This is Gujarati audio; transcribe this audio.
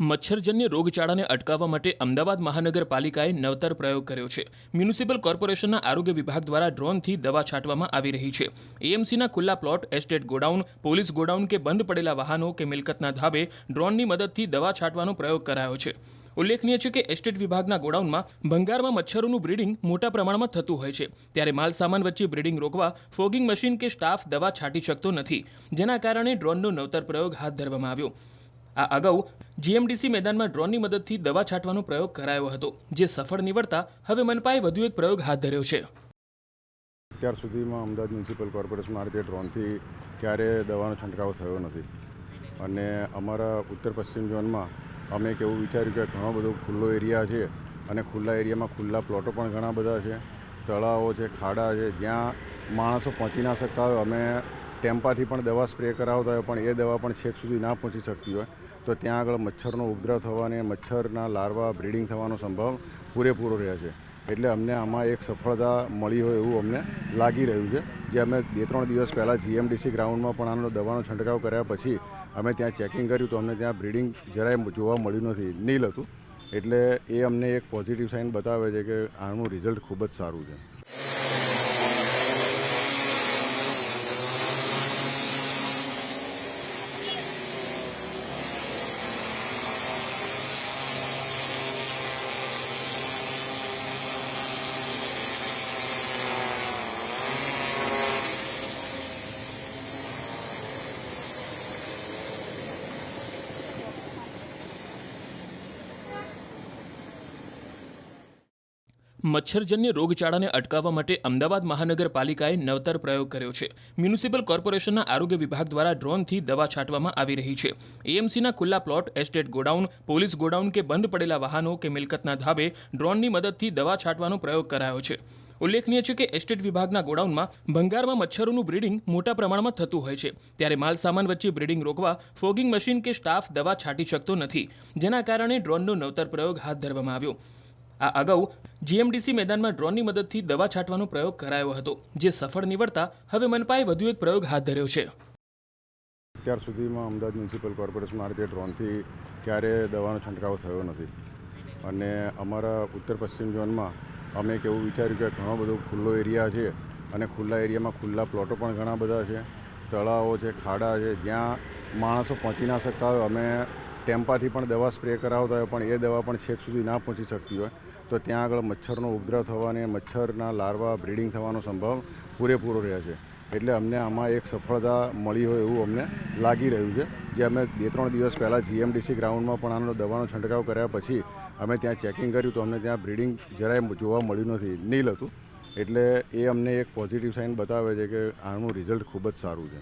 મચ્છરજન્ય રોગચાળાને અટકાવવા માટે અમદાવાદ મહાનગરપાલિકાએ નવતર પ્રયોગ કર્યો છે। મ્યુનિસિપલ કોર્પોરેશનના આરોગ્ય વિભાગ દ્વારા ડ્રોનથી દવા છાંટવામાં આવી રહી છે। એએમસીના ખુલ્લા plot, estate godown, police godown કે બંધ પડેલા વાહનો કે મિલકતના ધાબે ડ્રોનની મદદથી દવા છાંટવાનો પ્રયોગ કરાયો છે। ઉલ્લેખનીય છે કે એસ્ટેટ વિભાગના ગોડાઉનમાં ભંગારમાં મચ્છરોનું બ્રીડિંગ મોટા પ્રમાણમાં થતું હોય છે, ત્યારે માલસામાન વચ્ચે બ્રીડિંગ રોકવા ફોગિંગ મશીન કે સ્ટાફ દવા છાંટી શકતો નથી, જેના કારણે ડ્રોનનો નવતર પ્રયોગ હાથ ધરવામાં આવ્યો। આ અગાઉ જીએમડીસી મેદાનમાં ડ્રોનની મદદથી દવા છાંટવાનો પ્રયોગ કરાયો હતો, જે સફળ નીવડતા હવે મનપાએ વધુ એક પ્રયોગ હાથ ધર્યો છે। અત્યાર સુધીમાં અમદાવાદ મ્યુનિસિપલ કોર્પોરેશનમાં આ રીતે ડ્રોનથી ક્યારેય દવાનો છંટકાવ થયો નથી અને અમારા ઉત્તર પશ્ચિમ ઝોનમાં અમે એક એવું વિચાર્યું કે ઘણો બધો ખુલ્લો એરિયા છે અને ખુલ્લા એરિયામાં ખુલ્લા પ્લોટો પણ ઘણા બધા છે, તળાવો છે, ખાડા છે, જ્યાં માણસો પહોંચી ના શકતા હોય, અમે ટેમ્પાથી પણ દવા સ્પ્રે કરાવતા હોય પણ એ દવા પણ છેક સુધી ના પહોંચી શકતી હોય તો ત્યાં આગળ મચ્છરનો ઉપદ્રવ થવાને મચ્છરના લાર્વા બ્રીડિંગ થવાનો સંભવ પૂરેપૂરો રહે છે। એટલે અમને આમાં એક સફળતા મળી હોય એવું અમને લાગી રહ્યું છે, જે અમે 2-3 દિવસ પહેલાં જીએમડીસી ગ્રાઉન્ડમાં પણ આનો દવાનો છંટકાવ કર્યા પછી અમે ત્યાં ચેકિંગ કર્યું તો અમને ત્યાં બ્રીડિંગ જરાય જોવા મળ્યું નથી, નીલ હતું। એટલે એ અમને એક પોઝિટિવ સાઇન બતાવે છે કે આનું રિઝલ્ટ ખૂબ જ સારું છે। મચ્છરજન્ય રોગચાળાને અટકાવવા માટે અમદાવાદ મહાનગરપાલિકાએ નવતર પ્રયોગ કર્યો છે। મ્યુનિસિપલ કોર્પોરેશનના આરોગ્ય વિભાગ દ્વારા ડ્રોનથી દવા છાંટવામાં આવી રહી છે। એએમસીના ખુલ્લા plot, estate godown, police godown કે બંધ પડેલા વાહનો કે મિલકતના ધાબે ડ્રોનની મદદથી દવા છાંટવાનો પ્રયોગ કરાયો છે। ઉલ્લેખનીય છે કે એસ્ટેટ વિભાગના ગોડાઉનમાં ભંગારમાં મચ્છરોનું બ્રીડિંગ મોટા પ્રમાણમાં થતું હોય છે, ત્યારે માલસામાન વચ્ચે બ્રીડિંગ રોકવા ફોગિંગ મશીન કે સ્ટાફ દવા છાંટી શકતો નથી, જેના કારણે ડ્રોનનો નવતર પ્રયોગ હાથ ધરવામાં આવ્યો। આ અગાઉ જીએમડીસી મેદાનમાં ડ્રોનની મદદથી દવા છાંટવાનો પ્રયોગ કરાયો હતો, જે સફળ નીવડતા હવે મનપાએ વધુ એક પ્રયોગ હાથ ધર્યો છે। અત્યાર સુધીમાં અમદાવાદ મ્યુનિસિપલ કોર્પોરેશનમાં આ રીતે ડ્રોનથી ક્યારેય દવાનો છંટકાવ થયો નથી અને અમારા ઉત્તર પશ્ચિમ ઝોનમાં અમે એક એવું વિચાર્યું કે ઘણો બધો ખુલ્લો એરિયા છે અને ખુલ્લા એરિયામાં ખુલ્લા પ્લોટો પણ ઘણા બધા છે, તળાવો છે, ખાડા છે, જ્યાં માણસો પહોંચી ના શકતા હોય, અમે ટેમ્પાથી પણ દવા સ્પ્રે કરાવતા હોય પણ એ દવા પણ છેક સુધી ના પહોંચી શકતી હોય તો ત્યાં આગળ મચ્છરનો ઉપદ્રવ થવાને મચ્છરના લાર્વા બ્રીડિંગ થવાનો સંભવ પૂરેપૂરો રહે છે। એટલે અમને આમાં એક સફળતા મળી હોય એવું અમને લાગી રહ્યું છે, જે અમે 2-3 દિવસ પહેલાં જીએમડીસી ગ્રાઉન્ડમાં પણ આનો દવાનો છંટકાવ કર્યા પછી અમે ત્યાં ચેકિંગ કર્યું તો અમને ત્યાં બ્રીડિંગ જરાય જોવા મળ્યું નથી, નીલ હતું। એટલે એ અમને એક પોઝિટિવ સાઇન બતાવે છે કે આનું રિઝલ્ટ ખૂબ જ સારું છે।